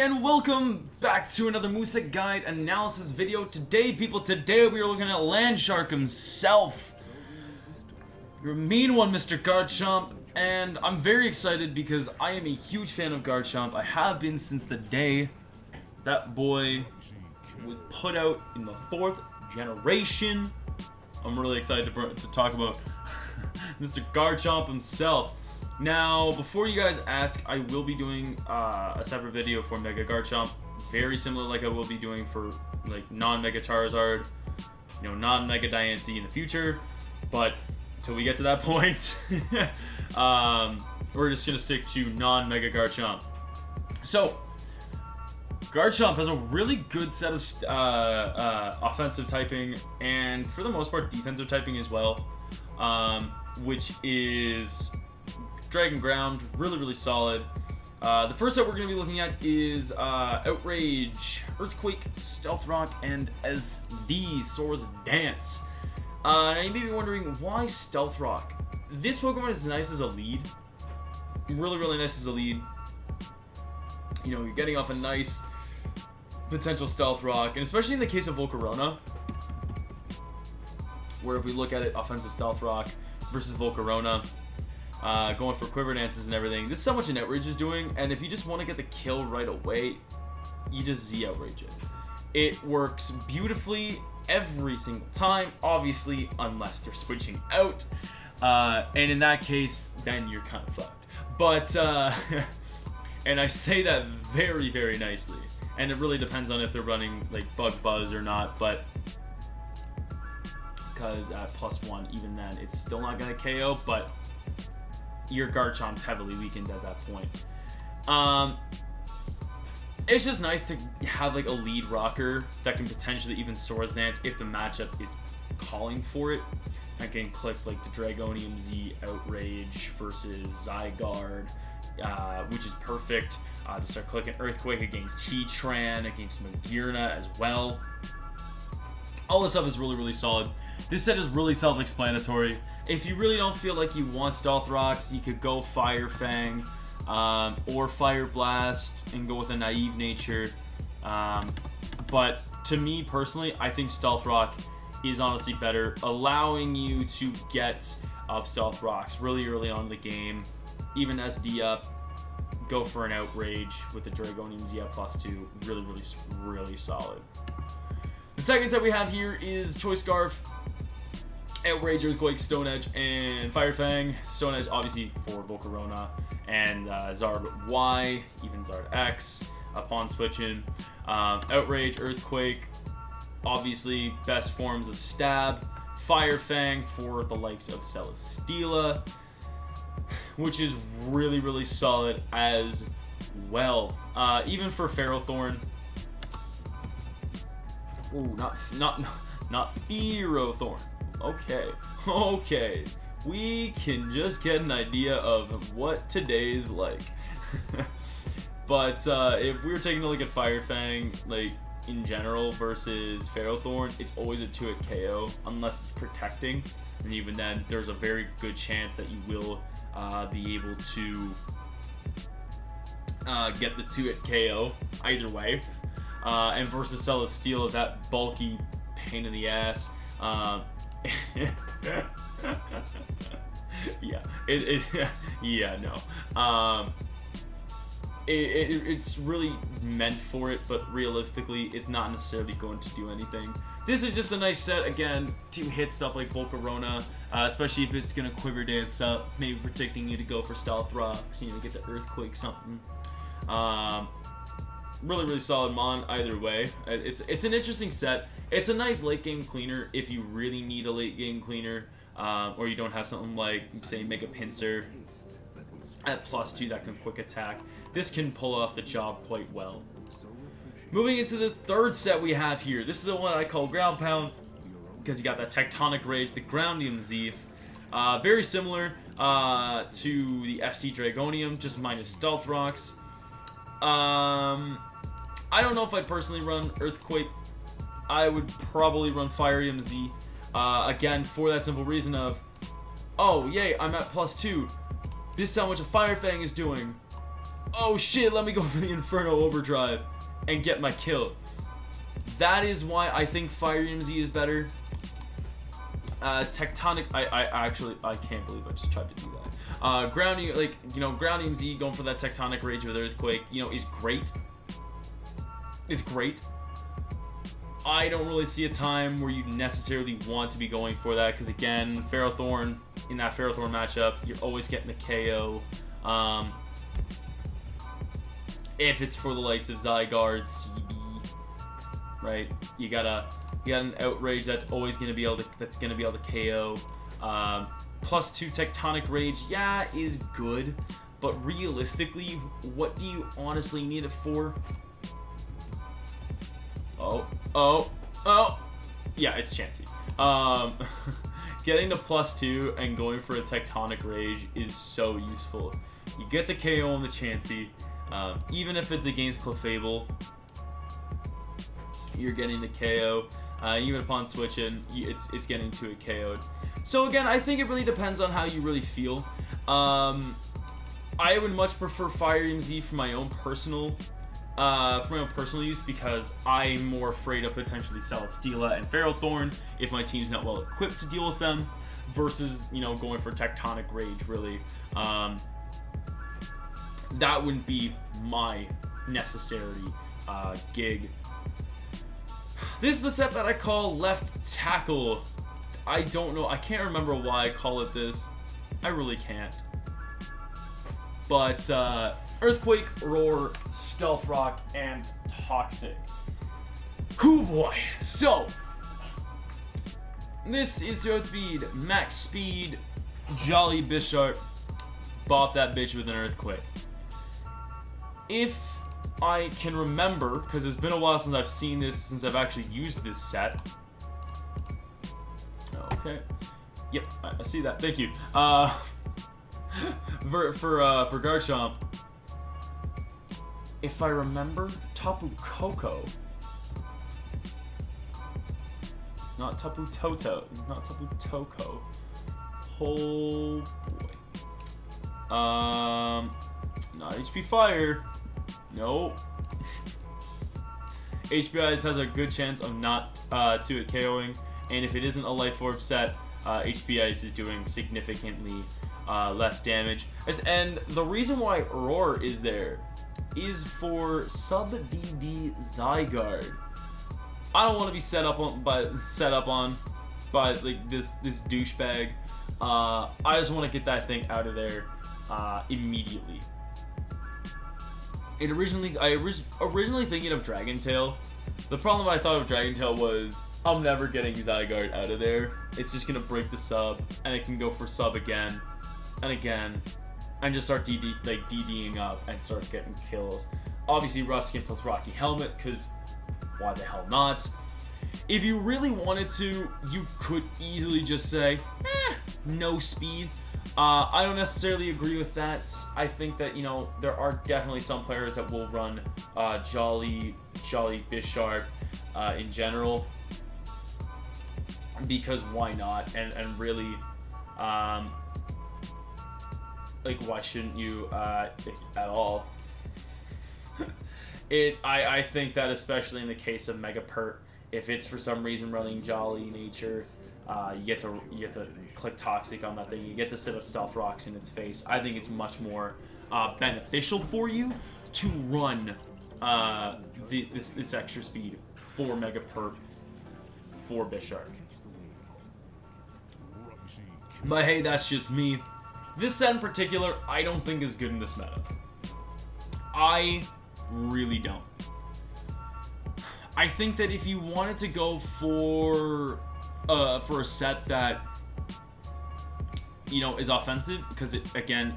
and welcome back to another Moveset Guide Analysis video. Today, people, we are looking at Land Shark himself. You're a mean one, Mr. Garchomp, and I'm very excited because I am a huge fan of Garchomp. I have been since the day that boy was put out in the 4th generation. I'm really excited to talk about Mr. Garchomp himself. Now, before you guys ask, I will be doing a separate video for Mega Garchomp, very similar like I will be doing for like non-Mega Charizard, you know, non-Mega Diancie in the future. But until we get to that point, we're just gonna stick to non-Mega Garchomp. So, Garchomp has a really good set of offensive typing and, for the most part, defensive typing as well, which is Dragon Ground, really solid. The first set we're going to be looking at is Outrage, Earthquake, Stealth Rock, and SD, Sora's Dance. Now you may be wondering, why Stealth Rock? This Pokemon is nice as a lead. Really nice as a lead. You know, you're getting off a nice potential Stealth Rock, and especially in the case of Volcarona, where if we look at it, offensive Stealth Rock versus Volcarona, going for quiver dances and everything. This is how much an Outrage is doing, and if you just want to get the kill right away, you just Z-Outrage it. It works beautifully every single time, obviously, unless they're switching out, and in that case, then you're kind of fucked. But, and I say that very nicely, and it really depends on if they're running, like, Bug Buzz or not, but because at +1, even then, it's still not going to KO, but your Garchomp's heavily weakened at that point. It's just nice to have like a lead rocker that can potentially even Sora's Dance if the matchup is calling for it. I can click like the Dragonium Z Outrage versus Zygarde, which is perfect. To start clicking Earthquake against Heatran, against Magearna as well. All this stuff is really solid. This set is really self-explanatory. If you really don't feel like you want Stealth Rocks, you could go Fire Fang or Fire Blast and go with a naive nature. But to me personally, I think Stealth Rock is honestly better, allowing you to get up Stealth Rocks really early on in the game. Even SD up, go for an Outrage with the Dragonium Z up +2. Really solid. The second set we have here is Choice Scarf, Outrage, Earthquake, Stone Edge, and Fire Fang. Stone Edge obviously for Volcarona, and Zard Y, even Zard X upon switching. Outrage, Earthquake, obviously best forms of Stab. Fire Fang for the likes of Celesteela, which is really solid as well. Even for Ferrothorn. Ooh, not Ferrothorn. Okay. We can just get an idea of what today's like. But if we were taking a look at Fire Fang, like in general versus Ferrothorn, it's always a 2-hit KO unless it's protecting, and even then, there's a very good chance that you will be able to get the 2-hit KO either way. And versus Celesteela, that bulky pain in the ass. It's really meant for it, but realistically, it's not necessarily going to do anything. This is just a nice set, again, to hit stuff like Volcarona, especially if it's going to quiver dance up, maybe predicting you to go for Stealth Rocks, you know, get the Earthquake something. Really solid mon either way. It's an interesting set. It's a nice late game cleaner if you really need a late game cleaner, or you don't have something like, say, Mega Pinsir at +2 that can quick attack. This can pull off the job quite well. Moving into the third set we have here. This is the one I call Ground Pound because you got that Tectonic Rage, the Groundium Z. Very similar to the SD Dragonium, just minus Stealth Rocks. I don't know if I'd personally run Earthquake. I would probably run Firium Z. Again, for that simple reason of, oh, yay, I'm at +2. This is how much a Fire Fang is doing. oh shit, let me go for the Inferno Overdrive and get my kill. That is why I think Fire EMZ is better. Tectonic, I can't believe I just tried to do that. Ground EMZ going for that Tectonic Rage with Earthquake, you know, is great. It's great. I don't really see a time where you necessarily want to be going for that, because again, Ferrothorn, in that Ferrothorn matchup, you're always getting the KO. If it's for the likes of Zygarde, CD, right? You got an Outrage that's always gonna be able to KO. +2 Tectonic Rage, yeah, is good, but realistically, what do you honestly need it for? Oh, yeah, it's Chansey. Getting to +2 and going for a Tectonic Rage is so useful. You get the KO on the Chansey, even if it's against Clefable, you're getting the KO. Even upon switching, it's getting to a KO'd. So again, I think it really depends on how you really feel. I would much prefer Fire EMZ for my own personal use, because I'm more afraid of potentially Celesteela and Ferrothorn if my team's not well equipped to deal with them, versus, you know, going for Tectonic Rage, really. That wouldn't be my necessary gig. This is the set that I call Left Tackle. I don't know, I can't remember why I call it this. I really can't. But Earthquake, Roar, Stealth Rock, and Toxic. Cool boy. So this is your speed, max speed, Jolly Bisharp. Bop that bitch with an Earthquake. If I can remember, because it's been a while since I've seen this, since I've actually used this set. Okay. Yep, I see that. Thank you. For Garchomp, if I remember, Tapu Koko. Not Tapu Toto. Not Tapu Toko. Oh boy. Not HP Fire. Nope. HP Ice has a good chance of not to it KOing, and if it isn't a Life Orb set, HP Ice is doing significantly less damage. And the reason why Roar is there is for sub DD Zygarde. I don't want to be set up on by like this douchebag. I just want to get that thing out of there immediately. I was originally thinking of Dragon Tail. The problem I thought of Dragon Tail was I'm never getting Zygarde out of there. It's just gonna break the sub, and it can go for sub again and again, and just start DDing up and start getting kills. Obviously, Ruskin plus Rocky Helmet, because why the hell not? If you really wanted to, you could easily just say, no speed. I don't necessarily agree with that. I think that, you know, there are definitely some players that will run Jolly Bisharp in general, because why not? And really, like, why shouldn't you at all? I think that especially in the case of Megapert, if it's for some reason running Jolly nature, you get to click Toxic on that thing. You get to set up Stealth Rocks in its face. I think it's much more beneficial for you to run this extra speed for Megapert for Bisharp. But hey, that's just me. This set in particular, I don't think is good in this meta. I really don't. I think that if you wanted to go for a set that, you know, is offensive, because it, again,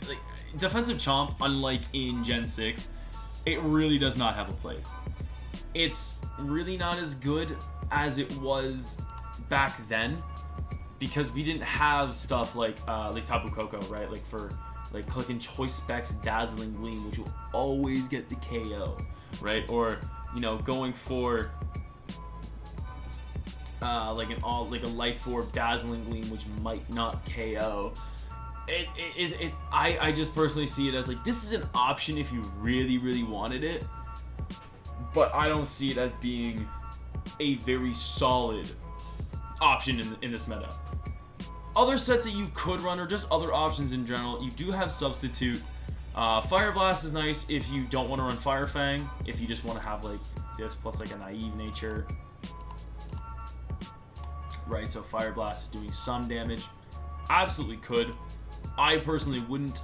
like, defensive Chomp, unlike in Gen 6, it really does not have a place. It's really not as good as it was back then, because we didn't have stuff like Tapu Koko, right? Like for clicking Choice Specs Dazzling Gleam, which will always get the KO, right? Or, you know, going for like a Life Orb Dazzling Gleam, which might not KO. I just personally see it as like, this is an option if you really, really wanted it, but I don't see it as being a very solid option in this meta. Other sets that you could run, or just other options in general, you do have Substitute. Fire Blast is nice if you don't want to run Fire Fang, if you just want to have like this plus like a naive nature. Right, so Fire Blast is doing some damage. Absolutely could. I personally wouldn't.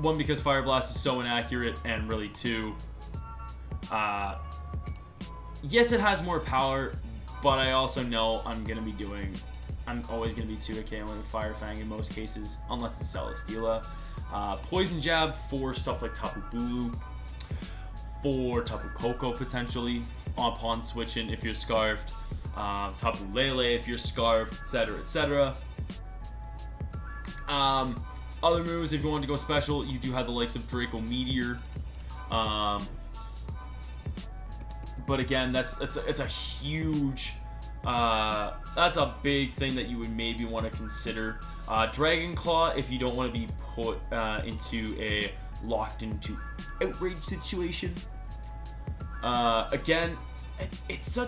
One, because Fire Blast is so inaccurate, and really two, yes, it has more power, but I also know I'm always going to be 2-KOing with Fire Fang in most cases, unless it's Celesteela. Poison Jab for stuff like Tapu Bulu, for Tapu Koko potentially, upon switching if you're Scarfed, Tapu Lele if you're Scarfed, etc., etc. Other moves, if you want to go special, you do have the likes of Draco Meteor. But again, it's a huge, that's a big thing that you would maybe want to consider. Dragon Claw, if you don't want to be put into a locked into outrage situation. Again, it's so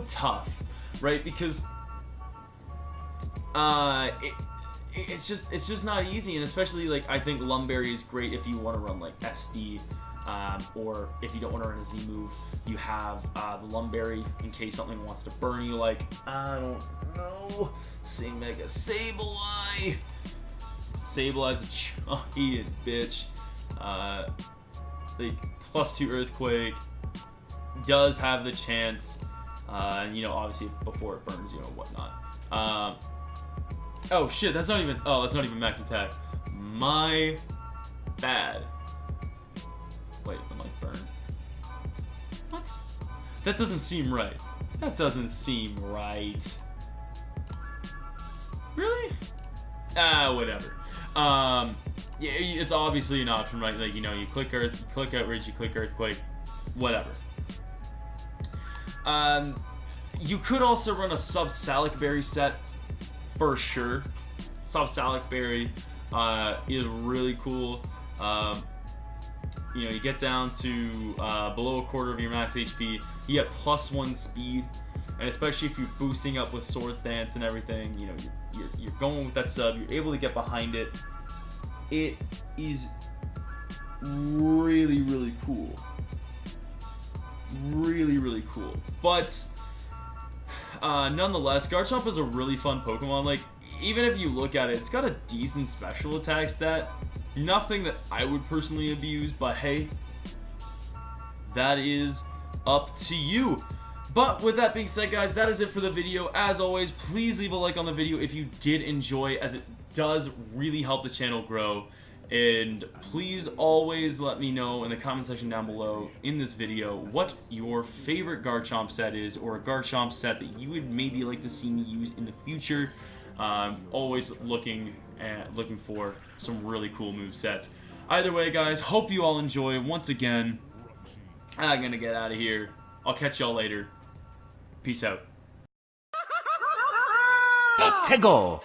tough, right? Because it's just not easy, and especially like I think Lumberry is great if you want to run like SD. Or if you don't want to run a Z move, you have the Lumberry in case something wants to burn you, like, I don't know, say Mega Sableye. Sableye's a giant bitch. Like, +2 Earthquake, does have the chance, you know, obviously before it burns you and whatnot. Oh shit, that's not even max attack. My bad. Wait, I'm like burned. What? That doesn't seem right. That doesn't seem right. Really? Whatever. Yeah, it's obviously an option, right? Like, you know, you click Earth, you click Outrage, you click Earthquake, whatever. You could also run a Sub-Salic Berry set, for sure. Sub-Salic Berry is really cool. You know, you get down to below a quarter of your max HP, you get +1 speed, and especially if you're boosting up with Swords Dance and everything, you know, you're going with that sub, you're able to get behind it. It is really, really cool. Really, really cool. But nonetheless, Garchomp is a really fun Pokemon. Like, even if you look at it, it's got a decent special attack stat. Nothing that I would personally abuse, but hey, that is up to you. But with that being said, guys, that is it for the video. As always, please leave a like on the video if you did enjoy, as it does really help the channel grow. And please always let me know in the comment section down below in this video what your favorite Garchomp set is, or a Garchomp set that you would maybe like to see me use in the future. Always looking for some really cool move sets. Either way, guys, hope you all enjoy. Once again, I'm gonna get out of here. I'll catch y'all later. Peace out. Let's go.